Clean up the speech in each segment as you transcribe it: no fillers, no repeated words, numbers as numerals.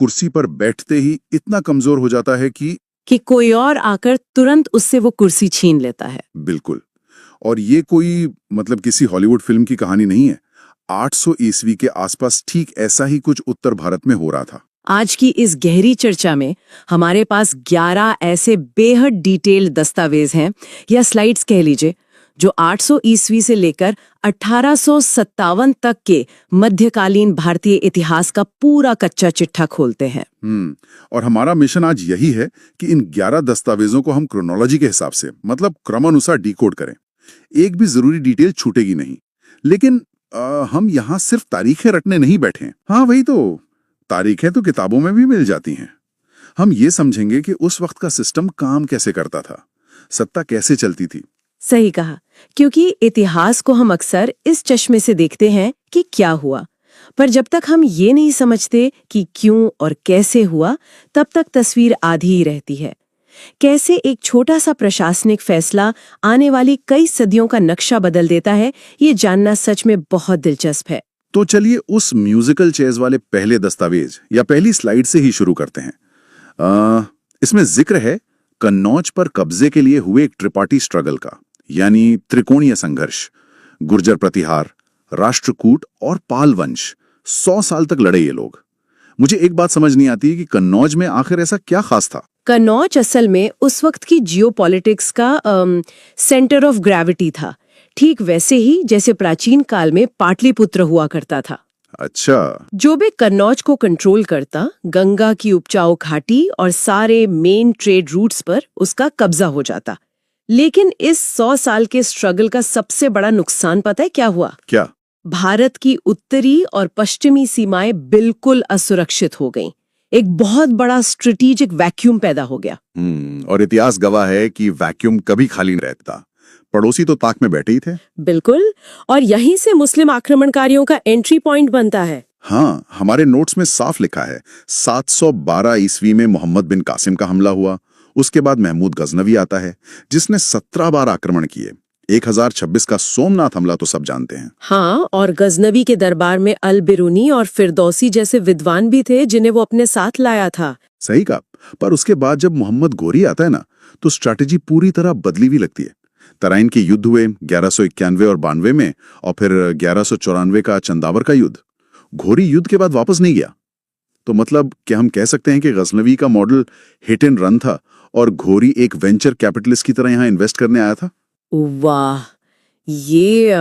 कुर्सी पर बैठते ही इतना कमजोर हो जाता है कि कोई और आकर तुरंत उससे वो कुर्सी छीन लेता है। बिल्कुल। और ये कोई मतलब किसी हॉलीवुड फिल्म की कहानी नहीं है। 800 ईस्वी के आसपास ठीक ऐसा ही कुछ उत्तर भारत में हो रहा था। आज की इस गहरी चर्चा में हमारे पास 11 ऐसे बेहद डिटेल्ड दस्तावेज हैं या स्लाइड्स कह लीजिए, जो 800 ईस्वी से लेकर 1857 तक के मध्यकालीन भारतीय इतिहास का पूरा कच्चा चिट्ठा खोलते हैं। और हमारा मिशन आज यही है कि इन 11 दस्तावेजों को हम क्रोनोलॉजी के हिसाब से मतलब क्रमानुसार डिकोड करें। एक भी जरूरी डिटेल छूटेगी नहीं। लेकिन हम यहाँ सिर्फ तारीखें रटने नहीं बैठे हैं। हाँ वही तो, तारीखें तो किताबों में भी मिल जाती हैं। हम ये समझेंगे कि उस वक्त का सिस्टम काम कैसे करता था, सत्ता कैसे चलती थी। सही कहा, क्योंकि इतिहास को हम अक्सर इस चश्मे से देखते हैं कि क्या हुआ, पर जब तक हम ये नहीं समझते कि क्यों और कैसे हुआ, तब तक तस्वीर आधी ही रहती है। कैसे एक छोटा सा प्रशासनिक फैसला आने वाली कई सदियों का नक्शा बदल देता है, ये जानना सच में बहुत दिलचस्प है। तो चलिए उस म्यूजिकल चेयर्स वाले पहले दस्तावेज या पहली स्लाइड से ही शुरू करते हैं। इसमें जिक्र है कन्नौज पर कब्जे के लिए हुए एक त्रिपाठी स्ट्रगल का, यानी त्रिकोणीय संघर्ष। गुर्जर प्रतिहार, राष्ट्रकूट और पाल वंश 100 साल तक लड़े ये लोग। मुझे एक बात समझ नहीं आती कि कन्नौज में आखिर ऐसा क्या खास था। कन्नौज असल में उस वक्त की जियोपॉलिटिक्स का सेंटर ऑफ ग्रेविटी था, ठीक वैसे ही जैसे प्राचीन काल में पाटलिपुत्र हुआ करता था। अच्छा। जो भी कन्नौज को कंट्रोल करता, गंगा की उपजाऊ घाटी और सारे मेन ट्रेड रूट्स पर उसका कब्जा हो जाता। लेकिन इस 100 साल के स्ट्रगल का सबसे बड़ा नुकसान पता है क्या हुआ? क्या? भारत की उत्तरी और पश्चिमी सीमाएं बिल्कुल असुरक्षित हो गईं। एक बहुत बड़ा स्ट्रेटेजिक वैक्यूम पैदा हो गया। और इतिहास गवाह है कि वैक्यूम कभी खाली नहीं रहता। पड़ोसी तो ताक में बैठे ही थे। बिल्कुल, और यहीं से मुस्लिम आक्रमणकारियों का एंट्री पॉइंट बनता है। हाँ, हमारे नोट्स में साफ लिखा है 712 ईस्वी में मोहम्मद बिन कासिम का हमला हुआ। उसके बाद महमूद गजनवी आता है जिसने 17 बार आक्रमण किए। 1026 का सोमनाथ हमला तो सब जानते हैं। हाँ, और गजनवी के दरबार में अल बिरूनी और फिरदौसी जैसे विद्वान भी थे जिन्हें वो अपने साथ लाया था। सही कहा। पर उसके बाद जब मोहम्मद गोरी आता है ना, तो स्ट्रैटेजी पूरी तरह बदली हुई लगती है। तराइन के युद्ध हुए 1191 और 92 में, और फिर 1194 का चंदावर का युद्ध। घोरी युद्ध के बाद वापस नहीं गया। तो मतलब क्या हम कह सकते हैं कि गजनवी का मॉडल हिट एंड रन था और घोरी एक वेंचर कैपिटलिस्ट की तरह यहाँ इन्वेस्ट करने आया था? वाह, ये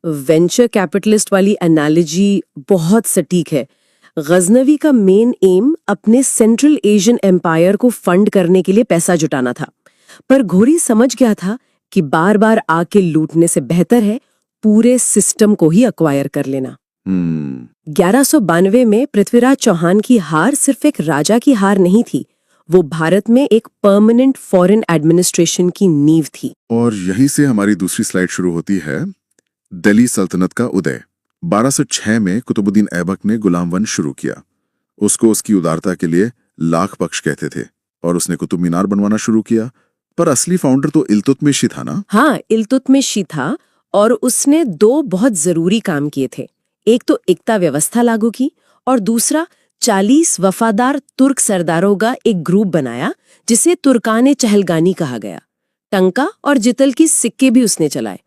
वेंचर कैपिटलिस्ट वाली एनालॉजी बहुत सटीक है। गजनवी का मेन एम अपने सेंट्रल एशियन एम्पायर को फंड करने के लिए पैसा जुटाना था, पर घोरी समझ गया था कि बार बार आके लूटने से बेहतर है पूरे सिस्टम को ही अक्वायर कर लेना। 1192 में पृथ्वीराज चौहान की हार सिर्फ एक राजा की हार नहीं थी, वो भारत में एक परमानेंट फॉरेन एडमिनिस्ट्रेशन की नींव थी। और यहीं से हमारी दूसरी स्लाइड शुरू होती है। दिल्ली सल्तनत का उदय। 1206 में कुतुबुद्दीन ऐबक ने गुलाम वंश शुरू किया। उसको उसकी उदारता के लिए लाख पक्ष कहते थे, और उसने कुतुब मीनार बनवाना शुरू किया। पर असली फाउंडर तो इल्तुतमिश ही था ना? हाँ, इल्तुतमिश ही था, और उसने 2 बहुत जरूरी काम किए थे। एक तो इक्ता व्यवस्था लागू की, और दूसरा 40 वफादार तुर्क सरदारों का एक ग्रुप बनाया जिसे तुर्काने चहलगानी कहा गया। टंका और जितल की सिक्के भी उसने चलाए।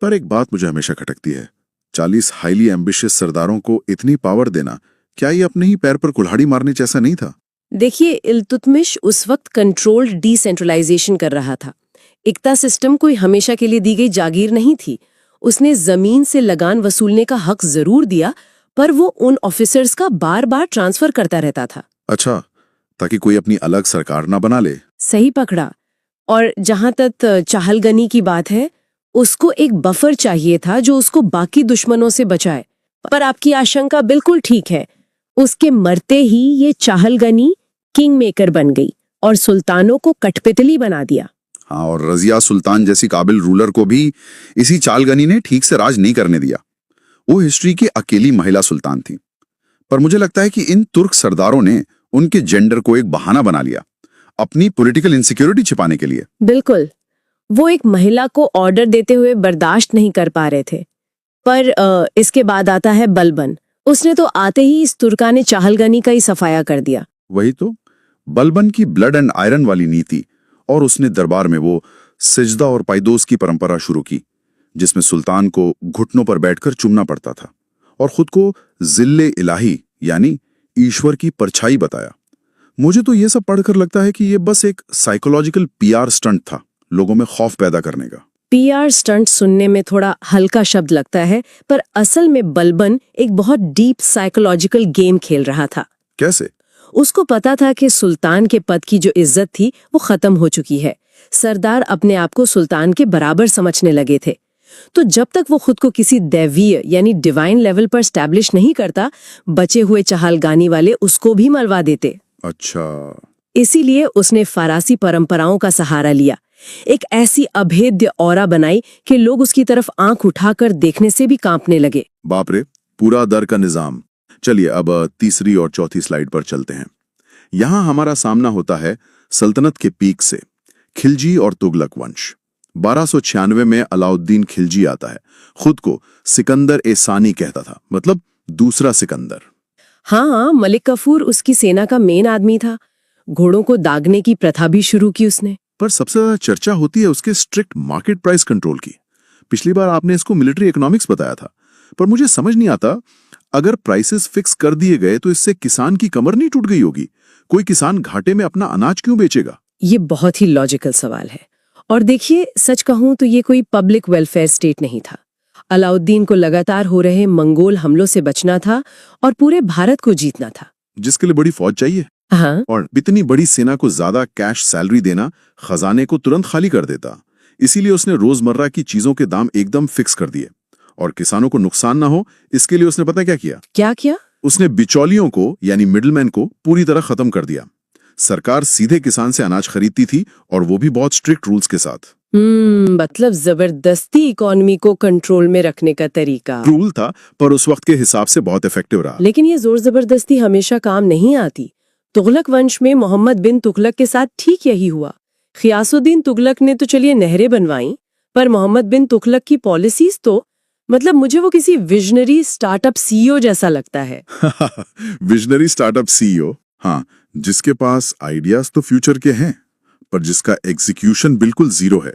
पर एक बात मुझे हमेशा खटकती है, 40 हाईली एम्बिशियस सरदारों को इतनी पावर देना, क्या ये अपने ही पैर पर कुल्हाड़ी मारने जैसा नहीं था? देखिए, इल्तुतमिश उस वक्त कंट्रोल्ड डिसेंट्रलाइजेशन कर रहा था। इक्ता सिस्टम कोई हमेशा के लिए दी गई जागीर नहीं थी। उसने जमीन से लगान वसूलने का हक जरूर दिया, पर वो उन ऑफिसर्स का बार बार ट्रांसफर करता रहता था। अच्छा, ताकि कोई अपनी अलग सरकार ना बना ले। सही पकड़ा। और जहां तक चहलगनी की बात है, उसको एक बफर चाहिए था जो उसको बाकी दुश्मनों से बचाए। पर आपकी आशंका बिल्कुल ठीक है, उसके मरते ही ये चहलगनी किंग मेकर बन गई और सुल्तानों को कठपुतली बना दिया। हाँ, और रजिया सुल्तान जैसी काबिल रूलर को भी इसी चालगनी ने ठीक से राज नहीं करने दिया। वो हिस्ट्री की अकेली महिला सुल्तान थी। पर मुझे लगता है कि इन तुर्क सरदारों ने उनके जेंडर को एक बहाना बना लिया, अपनी पॉलिटिकल इनसिक्योरिटी छिपाने के लिए। बिल्कुल, वो एक महिला को ऑर्डर देते हुए बर्दाश्त नहीं कर पा रहे थे। पर इसके बाद आता है बलबन। उसने तो आते ही इस तुर्काने चाहलगानी का ही सफाया कर दिया। वही तो, बलबन की ब्लड एंड आयरन वाली नीति, और उसने दरबार में वो सिजदा और पायदोस की परंपरा शुरू की, जिसमें सुल्तान को घुटनों पर बैठकर चुमना पड़ता था और खुद को जिल्ले इलाही यानी ईश्वर की परछाई बताया। मुझे तो ये सब पढ़कर लगता है कि ये बस एक साइकोलॉजिकल पीआर स्टंट था, लोगों में खौफ पैदा करने का। पीआर स्टंट सुनने में थोड़ा हल्का शब्द लगता है, पर असल में बलबन एक बहुत डीप साइकोलॉजिकल गेम खेल रहा था। कैसे? उसको पता था कि सुल्तान के पद की जो इज्जत थी वो खत्म हो चुकी है। सरदार अपने आप को सुल्तान के बराबर समझने लगे थे। तो जब तक वो खुद को किसी दैवीय यानी डिवाइन लेवल पर स्टैब्लिश नहीं करता, बचे हुए चहलगानी वाले उसको भी मरवा देते। अच्छा, इसीलिए उसने फारसी परंपराओं का सहारा लिया, एक ऐसी अभेद्य ऑरा बनाई कि लोग उसकी तरफ आंख उठाकर देखने से भी कांपने लगे। बाप रे, पूरा दर का निजाम। चलिए अब तीसरी और चौथी स्लाइड पर चलते हैं। यहां हमारा सामना होता है सल्तनत के पीक से, खिलजी और तुगलक वंश। 1296 में अलाउद्दीन खिलजी आता है, खुद को सिकंदर ए सानी कहता था, मतलब दूसरा सिकंदर। हाँ, मलिक कफूर उसकी सेना का मेन आदमी था। घोड़ों को दागने की प्रथा भी शुरू की उसने। पर सबसे ज्यादा चर्चा होती है उसके स्ट्रिक्ट मार्केट प्राइस कंट्रोल की। पिछली बार आपने इसको मिलिट्री इकोनॉमिक्स बताया था, पर मुझे समझ नहीं आता, अगर प्राइसेस फिक्स कर दिए गए तो इससे किसान की कमर नहीं टूट गई होगी? कोई किसान घाटे में अपना अनाज क्यों बेचेगा? ये बहुत ही लॉजिकल सवाल है। और देखिए, सच कहूं तो ये कोई पब्लिक वेलफेयर स्टेट नहीं था। अलाउद्दीन को लगातार हो रहे मंगोल हमलों से बचना था और पूरे भारत को जीतना था, जिसके लिए बड़ी फौज चाहिए। हाँ, और इतनी बड़ी सेना को ज्यादा कैश सैलरी देना खजाने को तुरंत खाली कर देता। इसीलिए उसने रोजमर्रा की चीजों के दाम एकदम फिक्स कर दिए, और किसानों को नुकसान ना हो इसके लिए उसने पता क्या किया? क्या किया? उसने बिचौलियों को यानी मिडलमैन को पूरी तरह खत्म कर दिया। सरकार सीधे किसान से अनाज खरीदती थी, और वो भी बहुत स्ट्रिक्ट रूल्स के साथ। मतलब जबरदस्ती इकोनॉमी को कंट्रोल में रखने का तरीका। रूल था, पर उस वक्त के हिसाब से बहुत इफेक्टिव रहा। लेकिन ये जोर जबरदस्ती हमेशा काम नहीं आती। तुगलक वंश में मोहम्मद बिन तुगलक के साथ ठीक यही हुआ। गियासुद्दीन तुगलक ने तो चलिए नहरें बनवाई, पर मोहम्मद बिन तुगलक की पॉलिसीज तो, मतलब मुझे वो किसी विजनरी स्टार्टअप सीईओ जैसा लगता है। विजनरी स्टार्टअप सीईओ, हाँ, जिसके पास आइडियाज तो फ्यूचर के हैं, पर जिसका एग्जीक्यूशन बिल्कुल जीरो है।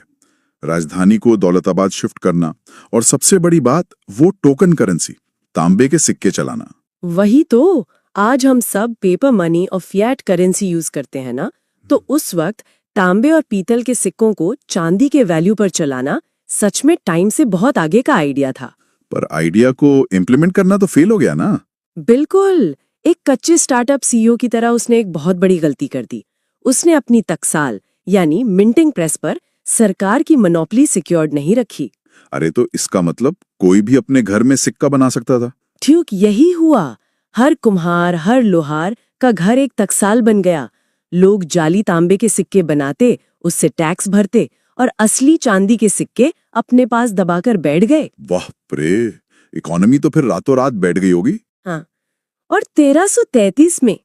राजधानी को दौलताबाद शिफ्ट करना, और सबसे बड़ी बात वो टोकन करेंसी, तांबे के सिक्के चलाना। वही तो, आज हम सब पेपर मनी और फिएट करेंसी यूज करते हैं ना, तो उस वक्त तांबे और पीतल के सिक्कों को चांदी के वैल्यू पर चलाना सच में टाइम से बहुत आगे का आइडिया था। पर आइडिया को इम्प्लीमेंट करना तो फेल हो गया ना। बिल्कुल, एक कच्चे स्टार्टअप सीईओ की तरह उसने एक बहुत बड़ी गलती कर दी। उसने अपनी टकसाल यानी मिंटिंग प्रेस पर सरकार की मोनोपोली सिक्योर्ड नहीं रखी। अरे तो इसका मतलब कोई भी अपने घर में सिक्का बना सकता था। ठीक यही हुआ। हर कुम्हार, हर लोहार का घर एक टकसाल बन गया। लोग जाली तांबे के सिक्के बनाते, उससे टैक्स भरते, और असली चांदी के सिक्के अपने पास दबाकर बैठ गए। वाह रे, इकोनॉमी तो फिर रातों रात बैठ गई होगी। हाँ, और 1333 में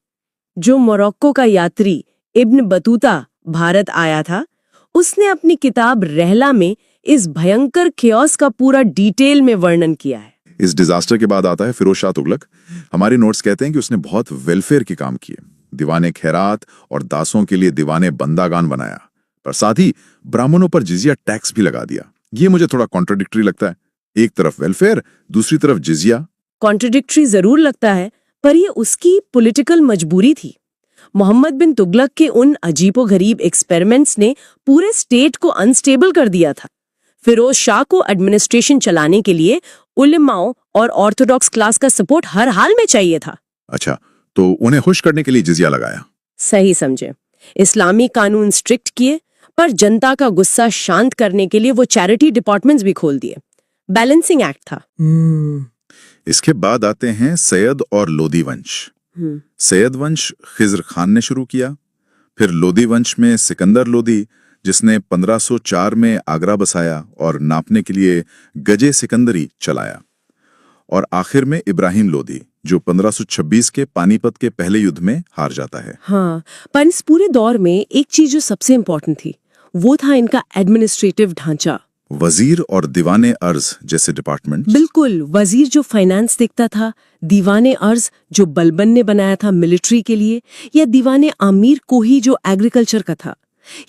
जो मोरक्को का यात्री इब्न बतूता भारत आया था, उसने अपनी किताब रहला में इस भयंकर केओस का पूरा डिटेल में वर्णन किया है। इस डिजास्टर के बाद आता है फिरोज शाह तुगलक। हमारे नोट्स कहते हैं कि उसने बहुत वेलफेयर के काम किए, दीवाने खैरात और दासों के लिए दीवाने बंदागान बनाया, पर साथ ही ब्राह्मणों पर जिजिया टैक्स भी लगा दिया। ये मुझे थोड़ा कॉन्ट्राडिक्टरी लगता है, एक तरफ वेलफेयर, दूसरी तरफ जिजिया। कॉन्ट्राडिक्टरी जरूर लगता है, पर ये उसकी पॉलिटिकल मजबूरी थी। मोहम्मद बिन तुगलक के उन अजीबोगरीब एक्सपेरिमेंट्स ने पूरे स्टेट को अनस्टेबल कर दिया था। फिरोज शाह को एडमिनिस्ट्रेशन चलाने के लिए उलेमाओं और ऑर्थोडॉक्स क्लास का सपोर्ट हर हाल में चाहिए था। अच्छा, तो उन्हें खुश करने के लिए जिजिया लगाया। सही समझे। इस्लामी कानून स्ट्रिक्ट किए, पर जनता का गुस्सा शांत करने के लिए वो चैरिटी डिपार्टमेंट्स भी खोल दिए। बैलेंसिंग एक्ट था। इसके बाद आते हैं सैयद और लोदी वंश। सैयद वंश खिज्र खान ने शुरू किया, फिर लोदी वंश में सिकंदर लोदी, जिसने 1504 में आगरा बसाया और नापने के लिए गजे सिकंदरी चलाया, और आखिर में इब्राहिम लोदी, जो 1526 के पानीपत के पहले युद्ध में हार जाता है। हाँ, पर इस पूरे दौर में एक चीज जो सबसे इम्पोर्टेंट थी, वो था इनका एडमिनिस्ट्रेटिव ढांचा। वजीर और दीवाने अर्ज जैसे डिपार्टमेंट। बिल्कुल, वजीर जो फाइनेंस देखता था, दीवाने अर्ज जो बलबन ने बनाया था मिलिट्री के लिए, या दीवाने आमिर कोही जो एग्रीकल्चर का था।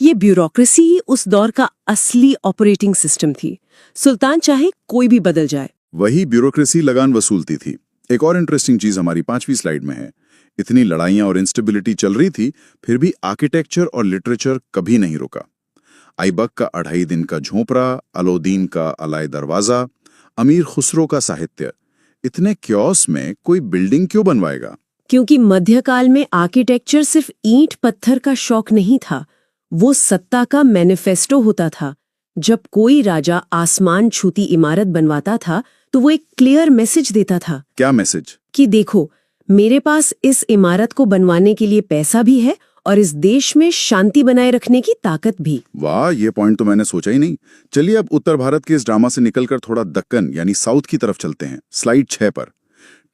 ये ब्यूरोक्रेसी ही उस दौर का असली ऑपरेटिंग सिस्टम थी। सुल्तान चाहे कोई भी बदल जाए। वही ब्यूरोक्रेसी लगान वसूलती थी। एक और इंटरेस्टिंग चीज हमारी 5वीं स्लाइड में है। इतनी लड़ाइयां और इंस्टेबिलिटी चल रही थी, फिर भी आर्किटेक्चर और लिटरेचर कभी नहीं रुका। ऐबक का 2.5 दिन का झोंपड़ा, अलाउद्दीन का अलाय दरवाजा, अमीर खुसरो का साहित्य। इतने क्योस में कोई बिल्डिंग क्यों बनवाएगा? क्योंकि मध्यकाल में आर्किटेक्चर सिर्फ ईंट पत्थर का शौक नहीं था, वो सत्ता का मैनिफेस्टो होता था। जब कोई राजा आसमान छूती इमारत बनवाता था तो वो एक क्लियर मैसेज देता था। क्या मैसेज? कि देखो, मेरे पास इस इमारत को बनवाने के लिए पैसा भी है और इस देश में शांति बनाए रखने की ताकत भी। वाह, ये पॉइंट तो मैंने सोचा ही नहीं। चलिए अब उत्तर भारत के इस ड्रामा से निकलकर थोड़ा दक्कन यानी साउथ की तरफ चलते हैं। स्लाइड 6 पर।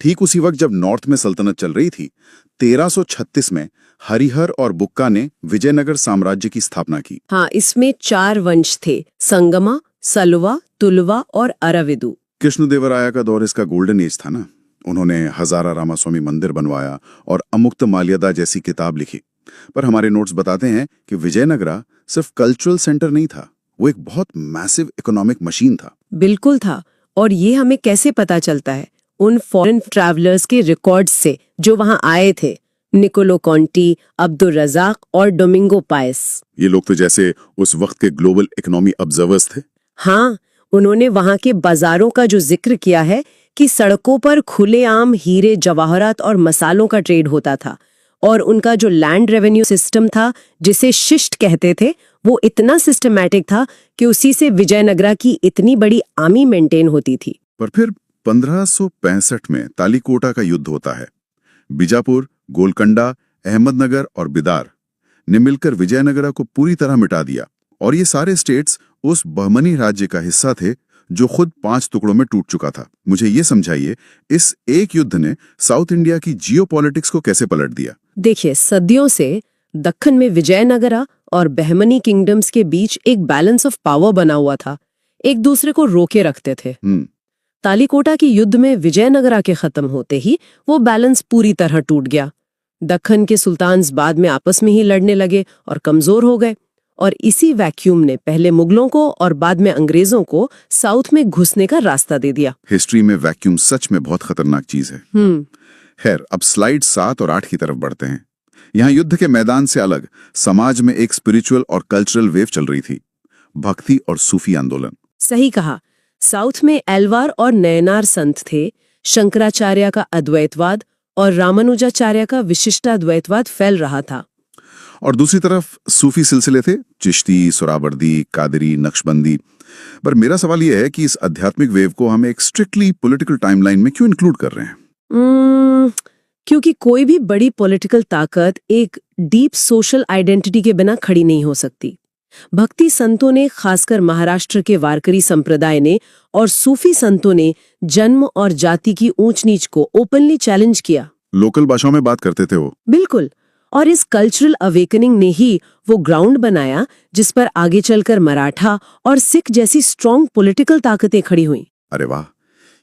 ठीक उसी वक्त जब नॉर्थ में सल्तनत चल रही थी, 1336 में हरिहर और बुक्का ने विजयनगर साम्राज्य की स्थापना की। हाँ, इसमें 4 वंश थे, संगमा, सलवा, तुलवा और अराविदु। कृष्णदेवराया का दौर इसका गोल्डन एज था ना। उन्होंने हजारा रामास्वामी मंदिर बनवाया और अमुक्त माल्यदा जैसी किताब लिखी। पर हमारे नोट्स बताते हैं कि विजयनगरा सिर्फ कल्चरल सेंटर नहीं था, वो एक बहुत मैसिव इकोनॉमिक मशीन था। बिल्कुल था। और ये हमें कैसे पता चलता है? उन फॉरेन ट्रैवलर्स के रिकॉर्ड्स से जो वहां आए थे, निकोलो कॉन्टी, अब्दुल रजाक और डोमिंगो पायस। ये लोग तो जैसे उस वक्त के ग्लोबल इकोनॉमी ऑब्जर्वर्स थे। हाँ, उन्होंने वहां के बाजारों का जो जिक्र किया है कि सड़कों पर खुलेआम हीरे, जवाहरात और मसालों का ट्रेड होता था, और उनका जो लैंड रेवेन्यू सिस्टम था, जिसे शिष्ट कहते थे, वो इतना सिस्टमैटिक था कि उसी से विजयनगरा की इतनी बड़ी आर्मी मेंटेन होती थी। पर फिर 1565 में तालीकोटा का युद्ध होता है। बीजापुर, गोलकंडा, अहमदनगर और बिदार ने मिलकर विजयनगरा को पूरी तरह मिटा दिया, और ये सारे स्टेट्स उस बहमनी राज्य का हिस्सा थे जो खुद 5 टुकड़ों में टूट चुका था। मुझे ये समझाइए, इस एक युद्ध ने साउथ इंडिया की जियोपॉलिटिक्स को कैसे पलट दिया? देखिए, सदियों से दक्कन में विजयनगरा और बहमनी किंगडम्स के बीच एक बैलेंस ऑफ पावर बना हुआ था, एक दूसरे को रोके रखते थे। तालीकोटा की युद्ध में विजयनगरा के खत्म होते ही वो बैलेंस पूरी तरह टूट गया। दक्कन के सुल्तान्स बाद में आपस में ही लड़ने लगे और कमजोर हो गए, और इसी वैक्यूम ने पहले मुगलों को और बाद में अंग्रेजों को साउथ में घुसने का रास्ता दे दिया। हिस्ट्री में वैक्यूम सच में बहुत खतरनाक चीज है। खैर, अब स्लाइड 7 और 8 की तरफ बढ़ते हैं। यहाँ युद्ध के मैदान से अलग समाज में एक स्पिरिचुअल और कल्चरल वेव चल रही थी, भक्ति और सूफी आंदोलन। सही कहा। साउथ में एल्वार और नयनार संत थे, शंकराचार्य का अद्वैतवाद और रामानुजाचार्य का विशिष्टाद्वैतवाद फैल रहा था। और दूसरी तरफ सूफी सिलसिले थे, चिश्ती, सोहरावर्दी, कादरी, नक्शबंदी। पर मेरा सवाल यह है कि इस आध्यात्मिक वेव को हम एक स्ट्रिक्टली पॉलिटिकल टाइमलाइन में क्यों इंक्लूड कर रहे हैं? क्योंकि कोई भी बड़ी पॉलिटिकल ताकत एक डीप सोशल आइडेंटिटी के बिना खड़ी नहीं हो सकती। भक्ति संतों ने, खासकर महाराष्ट्र के वारकरी संप्रदाय ने, और सूफी संतों ने जन्म और जाति की ऊंच नीच को ओपनली चैलेंज किया। लोकल भाषाओं में बात करते थे वो। बिल्कुल। और इस कल्चरल अवेकनिंग ने ही वो ग्राउंड बनाया जिस पर आगे चलकर मराठा और सिख जैसी स्ट्रॉन्ग पॉलिटिकल ताकतें खड़ी हुई। अरे वाह,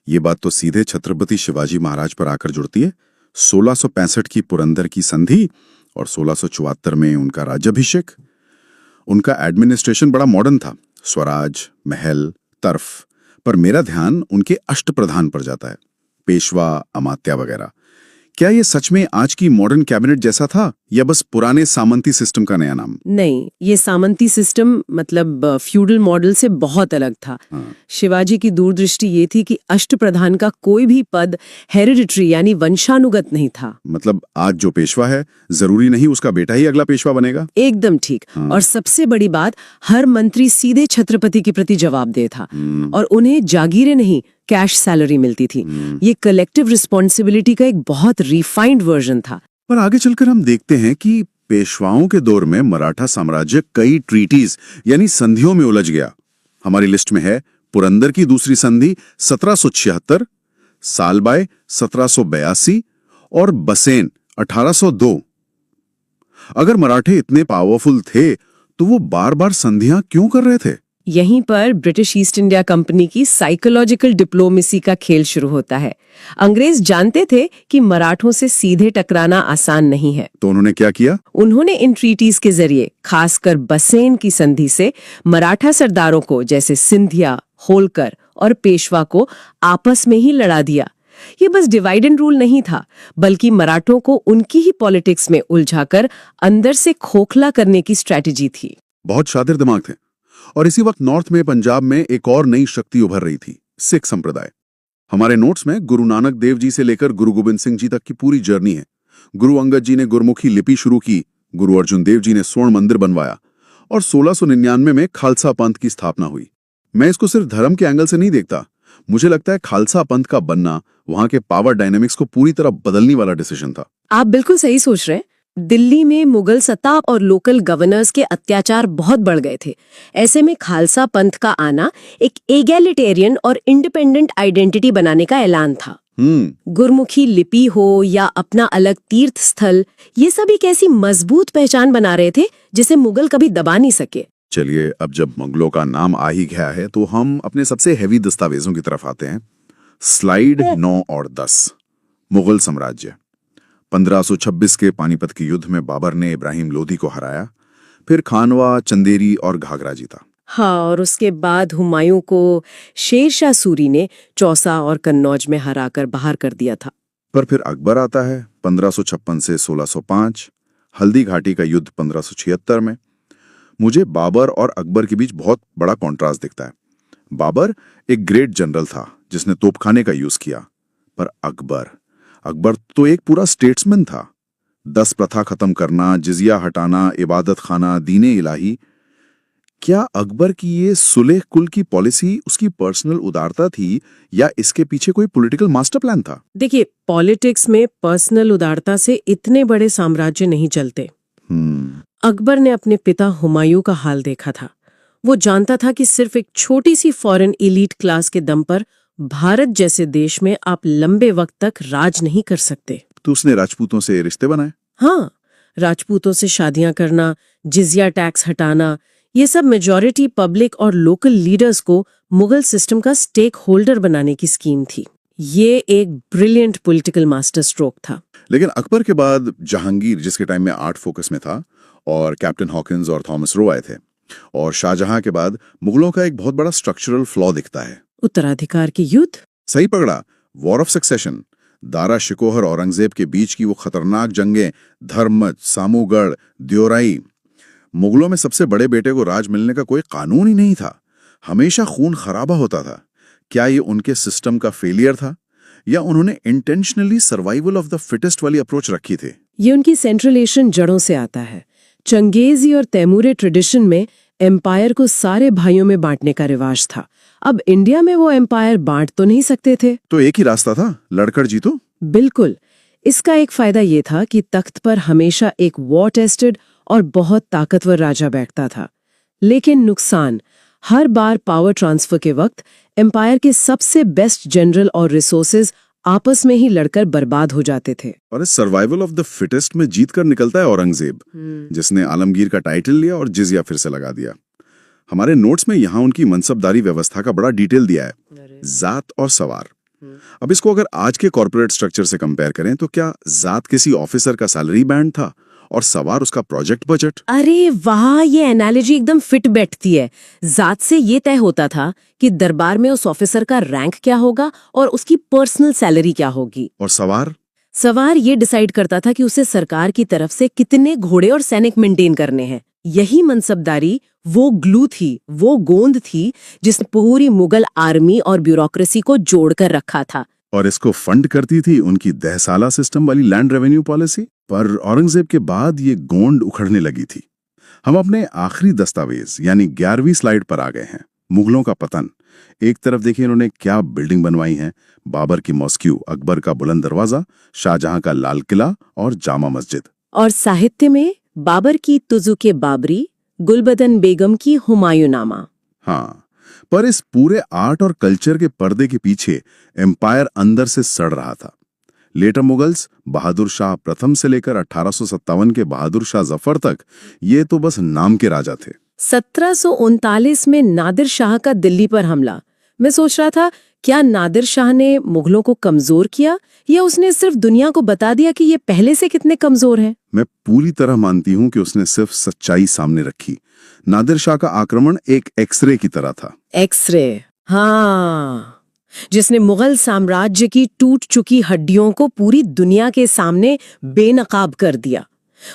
ये बात तो सीधे छत्रपति शिवाजी महाराज पर आकर जुड़ती है। 1665 की पुरंदर की संधि और 1674 में उनका राज्याभिषेक। उनका एडमिनिस्ट्रेशन बड़ा मॉडर्न था, स्वराज, महल, तर्फ। पर मेरा ध्यान उनके अष्टप्रधान पर जाता है, पेशवा, अमात्या वगैरह। क्या ये सच में आज की मॉडर्न कैबिनेट जैसा था या बस पुराने सामंती सिस्टम का नया नाम? नहीं, ये सामंती सिस्टम मतलब फ्यूडल मॉडल से बहुत अलग था। शिवाजी की दूरदृष्टि ये थी कि अष्टप्रधान का कोई भी पद हेरिडिटरी यानी वंशानुगत नहीं था। मतलब आज जो पेशवा है, जरूरी नहीं उसका बेटा ही अगला पेशवा बनेगा। एकदम ठीक। और सबसे बड़ी बात, हर मंत्री सीधे छत्रपति के प्रति जवाबदेह था, और उन्हें जागीरें नहीं, कैश सैलरी मिलती थी। ये कलेक्टिव रिस्पॉन्सिबिलिटी का एक बहुत रिफाइंड वर्जन था। पर आगे चलकर हम देखते हैं कि पेशवाओं के दौर में मराठा साम्राज्य कई ट्रीटीज यानी संधियों में उलझ गया। हमारी लिस्ट में है पुरंदर की दूसरी संधि 1776, सालबाई 1782 और बसेन 1802। अगर मराठे इतने पावरफुल थे तो वो बार बार संधियां क्यों कर रहे थे? यहीं पर ब्रिटिश ईस्ट इंडिया कंपनी की साइकोलॉजिकल डिप्लोमेसी का खेल शुरू होता है। अंग्रेज जानते थे कि मराठों से सीधे टकराना आसान नहीं है। तो उन्होंने क्या किया? उन्होंने इन ट्रीटीज के जरिए, खासकर बसेन की संधि से, मराठा सरदारों को जैसे सिंधिया, होलकर और पेशवा को आपस में ही लड़ा दिया। ये बस डिवाइड एंड रूल नहीं था, बल्कि मराठों को उनकी ही पॉलिटिक्स में उलझाकर अंदर से खोखला करने की स्ट्रैटेजी थी। बहुत शातिर दिमाग थे। और इसी वक्त नॉर्थ में, पंजाब में एक और नई शक्ति उभर रही थी, सिख संप्रदाय। हमारे नोट्स में गुरु नानक देव जी से लेकर गुरु गोविंद सिंह जी तक की पूरी जर्नी है। गुरु अंगद जी ने गुरमुखी लिपि शुरू की, गुरु अर्जुन देव जी ने स्वर्ण मंदिर बनवाया और 1699 में खालसा पंथ की स्थापना हुई। मैं इसको सिर्फ धर्म के एंगल से नहीं देखता। मुझे लगता है खालसा पंथ का बनना वहां के पावर डायनेमिक्स को पूरी तरह बदलने वाला डिसीजन था। आप बिल्कुल सही सोच रहे हैं। दिल्ली में मुगल सत्ता और लोकल गवर्नर्स के अत्याचार बहुत बढ़ गए थे। ऐसे में खालसा पंथ का आना एक एगैलिटेरियन और इंडिपेंडेंट आइडेंटिटी बनाने का ऐलान था। गुरमुखी लिपि हो या अपना अलग तीर्थ स्थल, ये सब एक ऐसी मजबूत पहचान बना रहे थे जिसे मुगल कभी दबा नहीं सके। चलिए, अब जब मुगलों का नाम आ ही गया है तो हम अपने सबसे हैवी दस्तावेजों की तरफ आते हैं। स्लाइड 9 और 10। मुगल साम्राज्य। 1526 के पानीपत के युद्ध में बाबर ने इब्राहिम लोधी को हराया, फिर खानवा, चंदेरी और घाघरा जीता। हाँ, और उसके बाद हुमायूं को शेरशाह सूरी ने चौसा और कन्नौज में हराकर बाहर कर दिया था। पर फिर अकबर आता है 1556 से 1605, हल्दी घाटी का युद्ध 1576 में। मुझे बाबर और अकबर के बीच बहुत बड़ा कॉन्ट्रास्ट दिखता है। बाबर एक ग्रेट जनरल था जिसने तोपखाने का यूज किया, पर अकबर तो एक पूरा स्टेट्समैन था। 10 प्रथा खत्म करना, जिजिया हटाना, इबादत खाना, दीने इलाही। क्या अकबर की ये सुलेह कुल की पॉलिसी उसकी पर्सनल उदारता थी या इसके पीछे कोई पॉलिटिकल मास्टर प्लान था? देखिए, पॉलिटिक्स में पर्सनल उदारता से इतने बड़े साम्राज्य नहीं चलते। अकबर ने अपने पिता हुमायूं का हाल देखा था। वो जानता था कि सिर्फ एक छोटी सी फॉरेन एलीट क्लास के दम पर भारत जैसे देश में आप लंबे वक्त तक राज नहीं कर सकते। तो उसने राजपूतों से रिश्ते बनाए। हाँ, राजपूतों से शादियां करना, जिजिया टैक्स हटाना, ये सब मेजॉरिटी पब्लिक और लोकल लीडर्स को मुगल सिस्टम का स्टेक होल्डर बनाने की स्कीम थी। ये एक ब्रिलियंट पॉलिटिकल मास्टर स्ट्रोक था। लेकिन अकबर के बाद जहांगीर, जिसके टाइम में आर्ट फोकस में था, और कैप्टन हॉकिंस और थॉमस रो आए थे। और शाहजहां के बाद मुगलों का एक बहुत बड़ा स्ट्रक्चरल फ्लॉ दिखता है, उत्तराधिकार की युद्ध। सही पकड़ा, वॉर ऑफ सक्सेशन। दारा शिकोहर औरंगजेब के बीच की वो खतरनाक जंगें, धर्मज, सामूगढ़, द्योराई। मुगलों में सबसे बड़े बेटे को राज मिलने का कोई कानून ही नहीं था, हमेशा खून खराबा होता था। क्या ये उनके सिस्टम का फेलियर था या उन्होंने intentionally survival of the fittest वाली अप्रोच रखी थी? ये उनकी सेंट्रल एशियन जड़ों से आता है। चंगेजी और तैमूरी ट्रेडिशन में एम्पायर को सारे भाइयों में बांटने का रिवाज था। अब इंडिया में वो एम्पायर बांट तो नहीं सकते थे, तो एक ही रास्ता था, लड़कर जीतो। बिल्कुल। इसका एक फायदा ये था कि तख्त पर हमेशा एक वॉर टेस्टेड और बहुत ताकतवर राजा बैठता था। लेकिन नुकसान, हर बार पावर ट्रांसफर के वक्त एम्पायर के सबसे बेस्ट जनरल और रिसोर्सेज आपस में ही लड़कर बर्बाद हो जाते थे। और इस सर्वाइवल ऑफ द फिटेस्ट में जीत कर निकलता है औरंगजेब, जिसने आलमगीर का टाइटल लिया और जिजिया फिर से लगा दिया। हमारे नोट्स में यहाँ उनकी मनसबदारी व्यवस्था का बड़ा डिटेल दिया है, जात और सवार। अब इसको अगर आज के कॉर्पोरेट स्ट्रक्चर से कंपेयर करें तो क्या जात किसी ऑफिसर का सैलरी बैंड था और सवार उसका प्रोजेक्ट बजट? अरे वाह, ये एनालॉजी एकदम फिट बैठती है। जात से ये तय होता था कि दरबार में उस ऑफिसर का रैंक क्या होगा और उसकी पर्सनल सैलरी क्या होगी। और सवार ये डिसाइड करता था कि उसे सरकार की तरफ से कितने घोड़े और सैनिक मेंटेन करने हैं। यही मनसबदारी वो ग्लू थी, वो गोंद थी जिसने पूरी मुगल आर्मी और ब्यूरोक्रेसी को जोड़कर रखा था। और इसको फंड करती थी उनकी 10 साला सिस्टम वाली लैंड रेवेन्यू पॉलिसी। पर औरंगजेब के बाद ये गोंद उखड़ने लगी थी। हम अपने आखिरी दस्तावेज यानी 11वीं स्लाइड पर आ गए हैं, मुगलों का पतन। एक तरफ देखिए इन्होंने क्या बिल्डिंग बनवाई है, बाबर की मॉस्क्यू, अकबर का बुलंद दरवाजा, शाहजहां का लाल किला और जामा मस्जिद। और साहित्य में बाबर की तुजुके बाबरी, गुलबदन बेगम की हुमायूंनामा। हाँ, पर इस पूरे आर्ट और कल्चर के पर्दे के पीछे एम्पायर अंदर से सड़ रहा था। लेटर मुगल्स, बहादुर शाह प्रथम से लेकर 1857 के बहादुर शाह जफर तक, ये तो बस नाम के राजा थे। 1739 में नादिर शाह का दिल्ली पर हमला। मैं सोच रहा था, क्या नादिर शाह ने मुगलों को कमजोर किया या उसने सिर्फ दुनिया को बता दिया कि ये पहले से कितने कमजोर हैं? मैं पूरी तरह मानती हूं कि उसने सिर्फ सच्चाई सामने रखी। नादिर शाह का आक्रमण एक एक्सरे की तरह था। एक्सरे, हाँ, जिसने मुगल साम्राज्य की टूट चुकी हड्डियों को पूरी दुनिया के सामने बेनकाब कर दिया।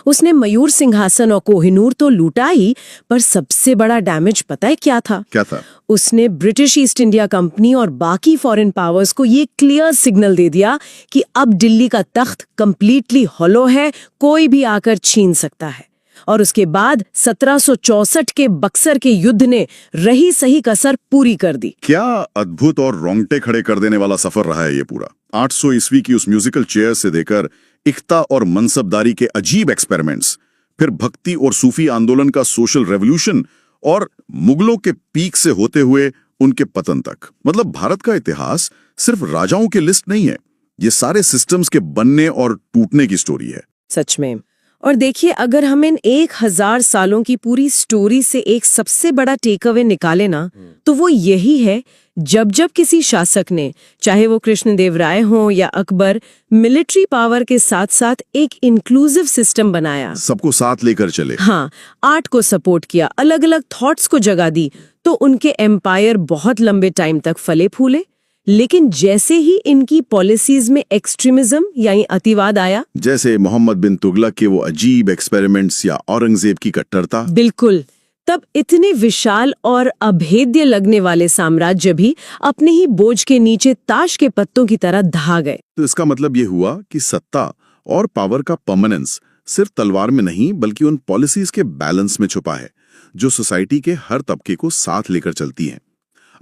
उसने मयूर सिंहासन और कोहिनूर तो लूटा ही, पर सबसे बड़ा डैमेज पता है क्या था? क्या था? उसने ब्रिटिश ईस्ट इंडिया कंपनी और बाकी फॉरेन पावर्स को ये क्लियर सिग्नल दे दिया कि अब दिल्ली का तख्त कंप्लीटली हॉलो है, कोई भी आकर छीन सकता है। और उसके बाद 1764 के बक्सर के युद्ध ने रही सही कसर पूरी कर दी। क्या अद्भुत और रोंगटे खड़े कर देने वाला सफर रहा है ये पूरा। 800 ईस्वी की उस म्यूजिकल चेयर से देकर इख्ता और मनसबदारी के अजीब एक्सपेरिमेंट्स, फिर भक्ति और सूफी आंदोलन का सोशल रेवोल्यूशन, और मुगलों के पीक से होते हुए उनके पतन तक। मतलब भारत का इतिहास सिर्फ राजाओं की लिस्ट नहीं है, ये सारे सिस्टम्स के बनने और टूटने की स्टोरी है। सच में। और देखिए, अगर हम इन 1000 सालों की पूरी स्टोरी से एक सबसे बड़ा टेक अवे निकाले ना, तो वो यही है, जब जब किसी शासक ने, चाहे वो कृष्णदेवराय हो या अकबर, मिलिट्री पावर के साथ साथ एक इंक्लूसिव सिस्टम बनाया, सबको साथ लेकर चले, हाँ, आर्ट को सपोर्ट किया, अलग अलग थॉट्स को जगह दी, तो उनके एम्पायर बहुत लंबे टाइम तक फले फूले। लेकिन जैसे ही इनकी पॉलिसीज में एक्सट्रीमिज्म यानी अतिवाद आया, जैसे मोहम्मद बिन तुगलक के वो अजीब एक्सपेरिमेंट्स या औरंगजेब की कट्टरता, बिल्कुल, तब इतने विशाल और अभेद्य लगने वाले साम्राज्य भी अपने ही बोझ के नीचे ताश के पत्तों की तरह ढह गए। तो इसका मतलब ये हुआ कि सत्ता और पावर का परमानेंस सिर्फ तलवार में नहीं, बल्कि उन पॉलिसीज के बैलेंस में छुपा है, जो सोसाइटी के हर तबके को साथ लेकर चलती हैं।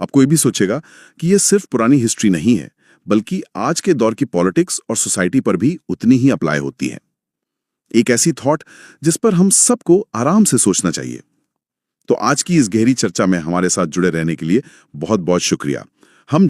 अब कोई भी सोचेगा कि ये सिर्फ पुरानी हिस्ट्री नहीं है, बल्कि आज के दौर की पॉलिटिक्स और सोसाइटी पर भी उतनी ही अप्लाई होती है। एक ऐसी थॉट जिस पर हम सबको आराम से सोचना चाहिए। तो आज की इस गहरी चर्चा में हमारे साथ जुड़े रहने के लिए बहुत बहुत शुक्रिया। हम